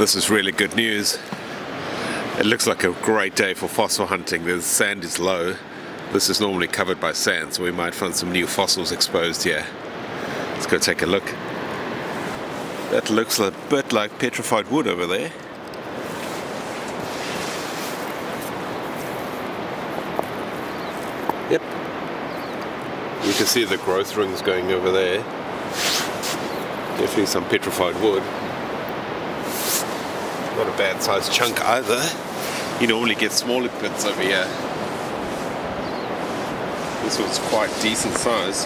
This is really good news. It looks like a great day for fossil hunting. The sand is low. This is normally covered by sand, so we might find some new fossils exposed here. Let's go take a look. That looks a bit like petrified wood over there. Yep. You can see the growth rings going over there. Definitely some petrified wood. Not a bad sized chunk either. You normally get smaller bits over here. This was quite decent size.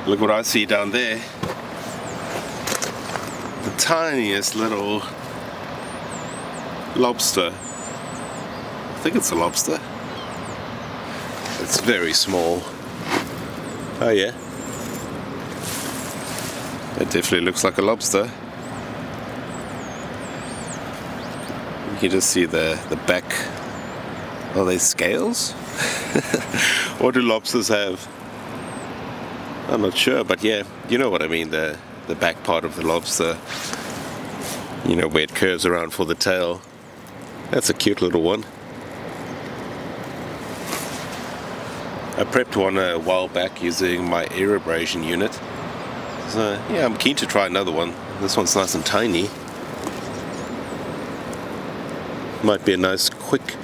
Look what I see down there. The tiniest little lobster. I think it's a lobster. It's very small. Oh yeah. It definitely looks like a lobster. You can just see the back. Are they scales? What do lobsters have? I'm not sure, but yeah, you know what I mean, the back part of the lobster. You know, where it curves around for the tail. That's a cute little one. I prepped one a while back using my air abrasion unit. So yeah, I'm keen to try another one. This one's nice and tiny. Might be a nice quick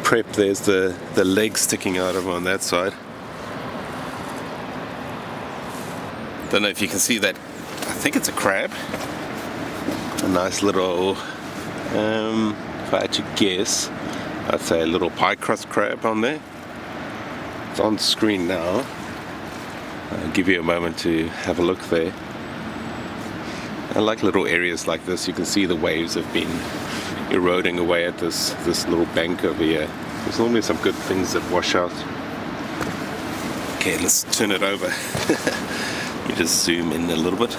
prep. There's the leg sticking out of on that side. Don't know if you can see that. I think it's a crab. A nice little, if I had to guess, I'd say a little pie crust crab on there. It's on the screen now. I'll give you a moment to have a look there. I like little areas like this. You can see the waves have been eroding away at this little bank over here. There's normally some good things that wash out. Okay, let's turn it over. Let me just zoom in a little bit.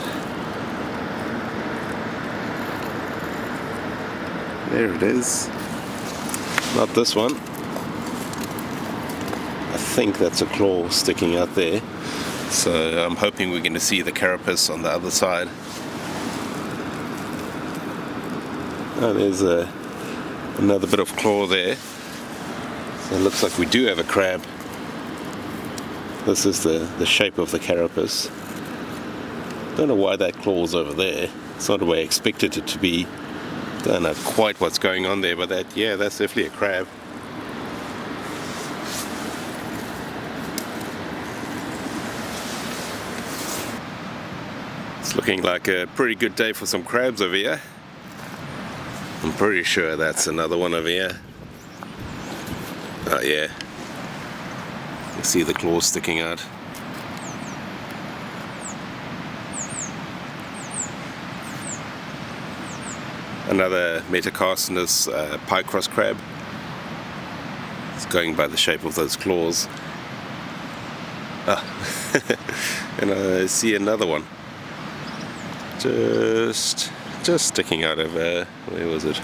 There it is. Not this one. I think that's a claw sticking out there. So I'm hoping we're going to see the carapace on the other side. Oh, there's another bit of claw there. So it looks like we do have a crab. This is the shape of the carapace. Don't know why that claw's over there. It's not the way I expected it to be. Don't know quite what's going on there, but that's definitely a crab. It's looking like a pretty good day for some crabs over here. I'm pretty sure that's another one over here. Oh yeah. You see the claws sticking out. Another metacarcinus pie crust crab. It's going by the shape of those claws. And I see another one. Just sticking out of where was it?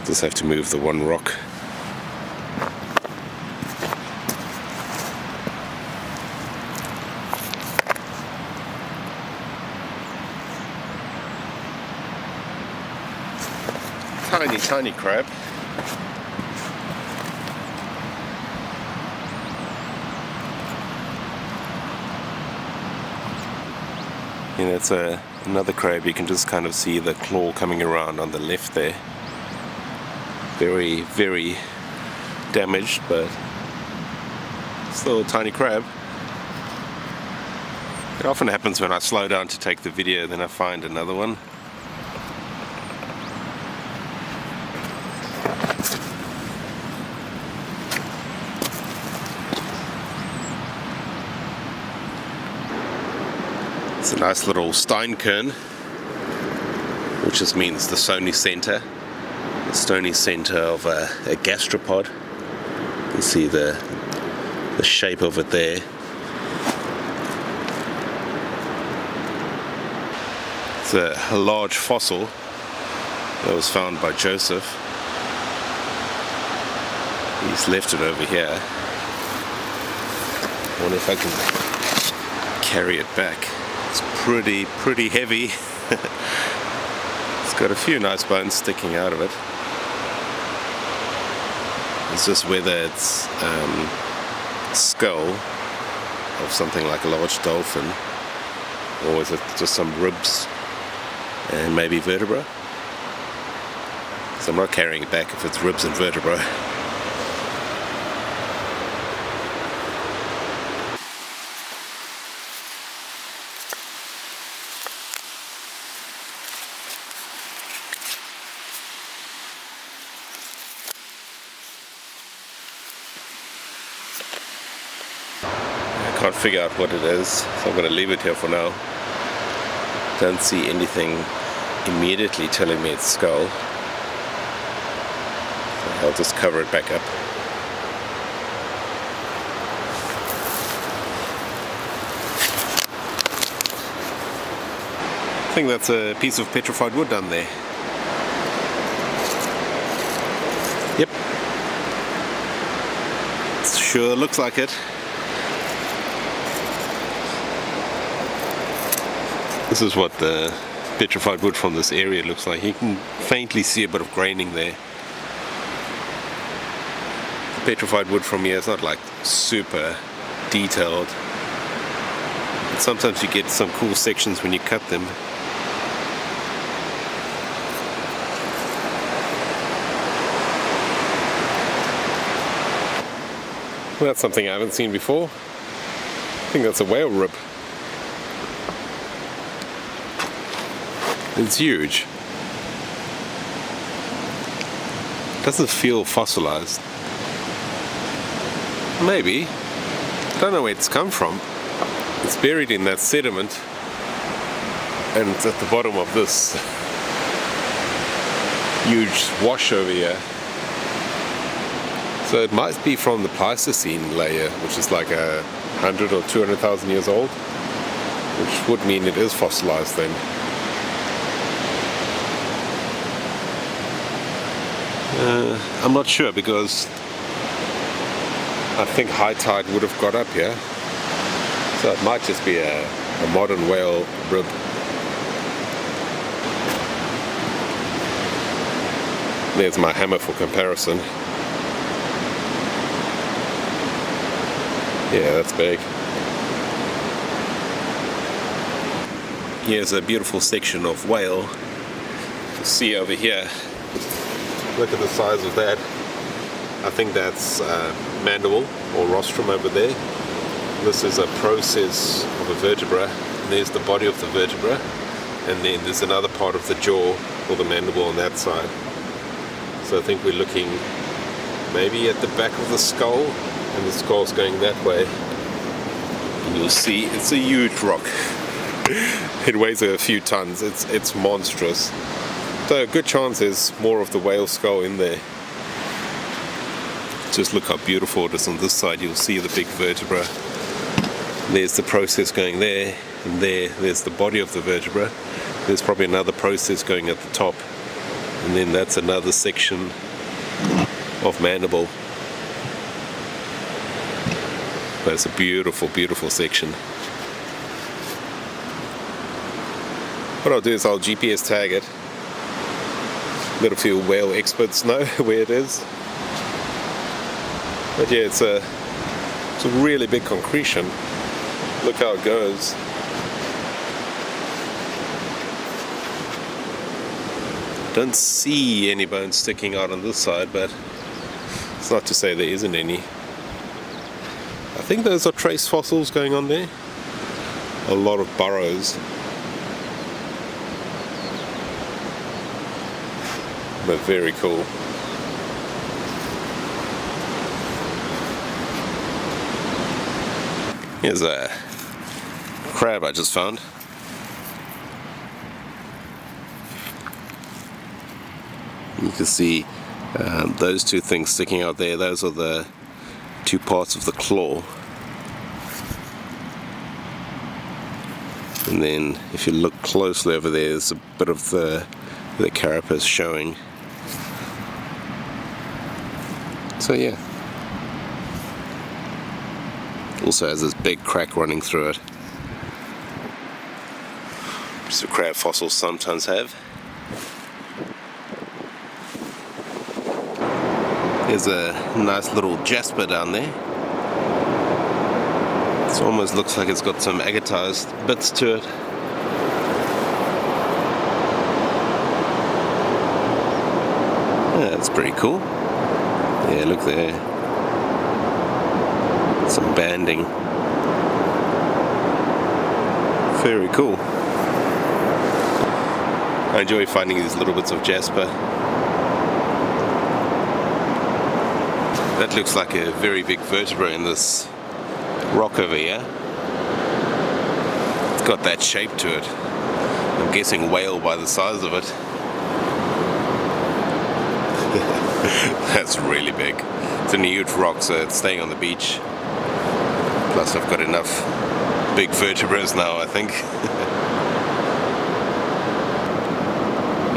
Just have to move the one rock. Tiny crab. You know, it's another crab. You can just kind of see the claw coming around on the left there. Very, very damaged, but still a tiny crab. It often happens when I slow down to take the video, then I find another one. It's a nice little steinkern, which just means the stony center of a gastropod. You see the shape of it there. It's a large fossil that was found by Joseph. He's left it over here. I wonder if I can carry it back. It's pretty heavy. It's got a few nice bones sticking out of it. It's just whether it's skull of something like a large dolphin, or is it just some ribs and maybe vertebra? So I'm not carrying it back if it's ribs and vertebra. I can't figure out what it is, so I'm going to leave it here for now. Don't see anything immediately telling me it's skull. So I'll just cover it back up. I think that's a piece of petrified wood down there. Yep. Sure looks like it. This is what the petrified wood from this area looks like. You can faintly see a bit of graining there. The petrified wood from here is not like super detailed. But sometimes you get some cool sections when you cut them. Well, that's something I haven't seen before. I think that's a whale rib. It's huge. Doesn't feel fossilized. Maybe. I don't know where it's come from. It's buried in that sediment, and it's at the bottom of this huge wash over here. So it might be from the Pleistocene layer, which is like 100 or 200,000 years old, which would mean it is fossilized then. I'm not sure, because I think high tide would have got up here, so it might just be a modern whale rib. There's my hammer for comparison. Yeah, that's big. Here's a beautiful section of whale. You see over here. Look at the size of that. I think that's mandible or rostrum over there. This is a process of a vertebra. There's the body of the vertebra, and then there's another part of the jaw or the mandible on that side. So I think we're looking maybe at the back of the skull, and the skull's going that way. And you'll see it's a huge rock. It weighs a few tons. It's monstrous. So a good chance there's more of the whale skull in there. Just look how beautiful it is on this side. You'll see the big vertebra. There's the process going there, and there's the body of the vertebra. There's probably another process going at the top, and then that's another section of mandible. But it's a beautiful, beautiful section. What I'll do is I'll GPS tag it. Let a few whale experts know where it is. But yeah, it's a really big concretion. Look how it goes. Don't see any bones sticking out on this side, but it's not to say there isn't any. I think those are trace fossils going on there. A lot of burrows. But very cool. Here's a crab I just found. You can see those two things sticking out there. Those are the two parts of the claw. And then if you look closely over there, there's a bit of the carapace showing. So yeah, Also has this big crack running through it. So crab fossils sometimes have. There's a nice little Jasper down there. It almost looks like it's got some agatized bits to it. Yeah, that's pretty cool. Yeah, look there. Some banding. Very cool. I enjoy finding these little bits of Jasper. That looks like a very big vertebra in this rock over here. It's got that shape to it. I'm guessing whale by the size of it. That's really big. It's a huge rock, so it's staying on the beach. Plus I've got enough big vertebrae now, I think.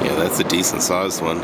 Yeah, that's a decent sized one.